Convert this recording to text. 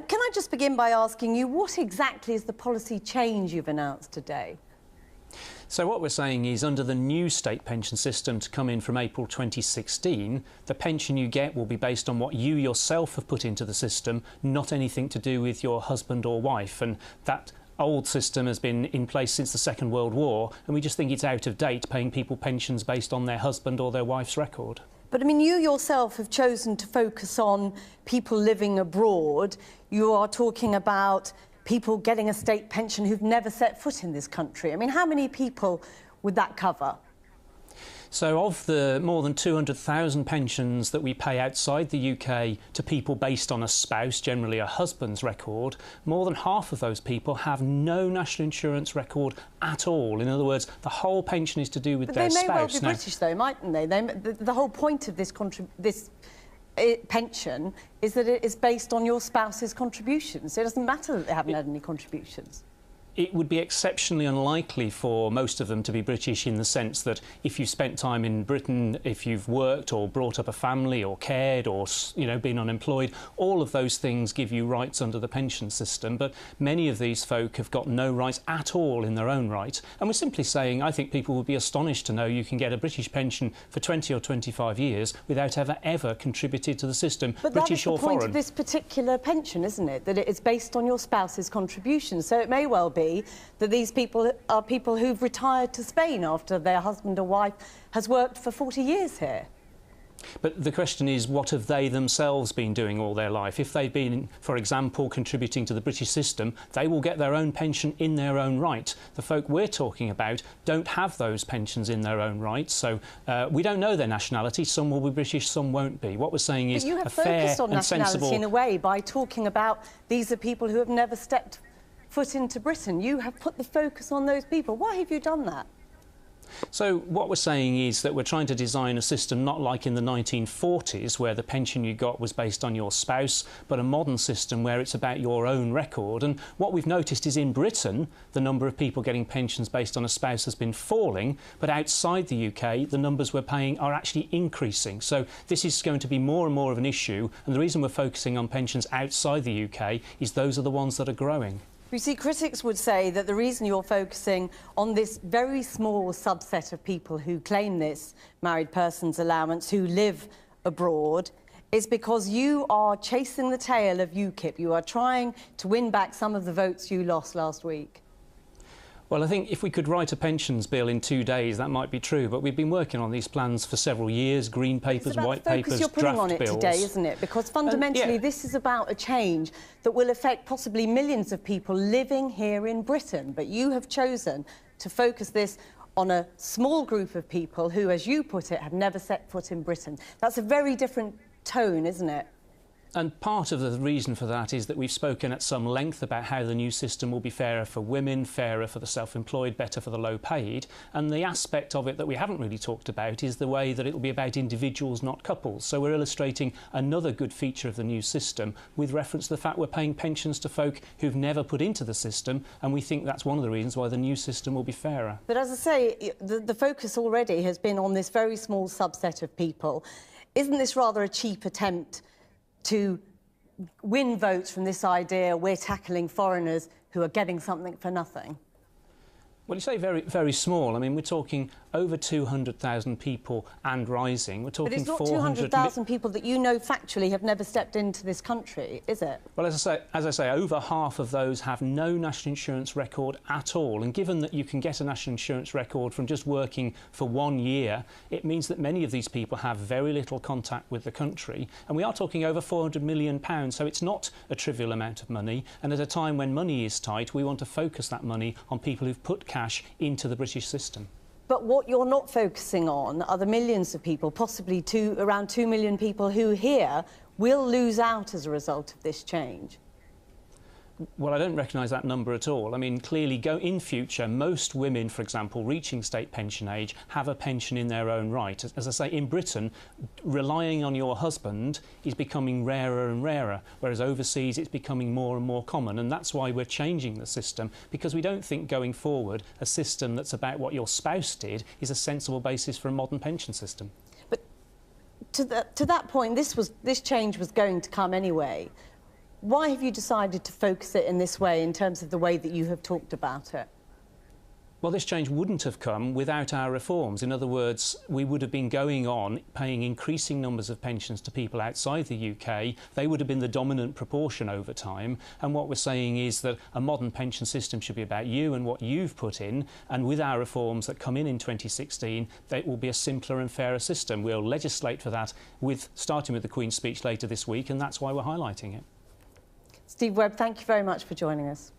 Can I just begin by asking you, what exactly is the policy change you've announced today? So what we're saying is, under the new state pension system to come in from April 2016, the pension you get will be based on what you yourself have put into the system, not anything to do with your husband or wife. And that old system has been in place since the Second World War, and we just think it's out of date, paying people pensions based on their husband or their wife's record. But, I mean, you yourself have chosen to focus on people living abroad. You are talking about people getting a state pension who've never set foot in this country. I mean, how many people would that cover? So of the more than 200,000 pensions that we pay outside the UK to people based on a spouse, generally a husband's record, more than half of those people have no national insurance record at all. In other words, the whole pension is to do with their spouse. But they may well be British, though, mightn't they? The whole point of this pension is that it is based on your spouse's contributions. So it doesn't matter that they haven't had any contributions. It would be exceptionally unlikely for most of them to be British, in the sense that if you've spent time in Britain, if you've worked or brought up a family or cared or, you know, been unemployed, all of those things give you rights under the pension system. But many of these folk have got no rights at all in their own right. And we're simply saying, I think people would be astonished to know you can get a British pension for 20 or 25 years without ever contributed to the system, but British or foreign. But that is the point of this particular pension, isn't it? That it is based on your spouse's contributions. So it may well be that these people are people who've retired to Spain after their husband or wife has worked for 40 years here. But the question is, what have they themselves been doing all their life? If they've been, for example, contributing to the British system, they will get their own pension in their own right. The folk we're talking about don't have those pensions in their own right, so we don't know their nationality. Some will be British, some won't be. What we're saying is a fair and sensible... But you have focused on nationality in a way by talking about these are people who have never stepped foot into Britain. You have put the focus on those people. Why have you done that? So what we're saying is that we're trying to design a system not like in the 1940s, where the pension you got was based on your spouse, but a modern system where it's about your own record. And what we've noticed is, in Britain, the number of people getting pensions based on a spouse has been falling, but outside the UK, the numbers we're paying are actually increasing. So this is going to be more and more of an issue, and the reason we're focusing on pensions outside the UK is those are the ones that are growing. You see, critics would say that the reason you're focusing on this very small subset of people who claim this married person's allowance, who live abroad, is because you are chasing the tail of Ukip. You are trying to win back some of the votes you lost last week. Well, I think if we could write a pensions bill in 2 days, that might be true. But we've been working on these plans for several years, green papers, white papers, you're putting draft on it bills. Today, isn't it? Because fundamentally, this is about a change that will affect possibly millions of people living here in Britain. But you have chosen to focus this on a small group of people who, as you put it, have never set foot in Britain. That's a very different tone, isn't it? And part of the reason for that is that we've spoken at some length about how the new system will be fairer for women, fairer for the self-employed, better for the low-paid. And the aspect of it that we haven't really talked about is the way that it will be about individuals, not couples. So we're illustrating another good feature of the new system with reference to the fact we're paying pensions to folk who've never put into the system, and we think that's one of the reasons why the new system will be fairer. But as I say, the focus already has been on this very small subset of people. Isn't this rather a cheap attempt to win votes from this idea we're tackling foreigners who are getting something for nothing? Well, you say very, very small. I mean, we're talking over 200,000 people and rising. We're talking 400... But it's not 200,000 people that you know factually have never stepped into this country, is it? Well, as I say, over half of those have no national insurance record at all. And given that you can get a national insurance record from just working for 1 year, it means that many of these people have very little contact with the country. And we are talking over £400 million, so it's not a trivial amount of money. And at a time when money is tight, we want to focus that money on people who've put cash into the British system. But what you're not focusing on are the millions of people, possibly around 2 million people who here will lose out as a result of this change. Well, I don't recognise that number at all. I mean, clearly, in future, most women, for example, reaching state pension age, have a pension in their own right. As I say, in Britain, relying on your husband is becoming rarer and rarer, whereas overseas it's becoming more and more common. And that's why we're changing the system, because we don't think going forward a system that's about what your spouse did is a sensible basis for a modern pension system. But to that point, this change was going to come anyway. Why have you decided to focus it in this way, in terms of the way that you have talked about it? Well, this change wouldn't have come without our reforms. In other words, we would have been going on paying increasing numbers of pensions to people outside the UK. They would have been the dominant proportion over time. And what we're saying is that a modern pension system should be about you and what you've put in. And with our reforms that come in 2016, it will be a simpler and fairer system. We'll legislate for that, starting with the Queen's speech later this week, and that's why we're highlighting it. Steve Webb, thank you very much for joining us.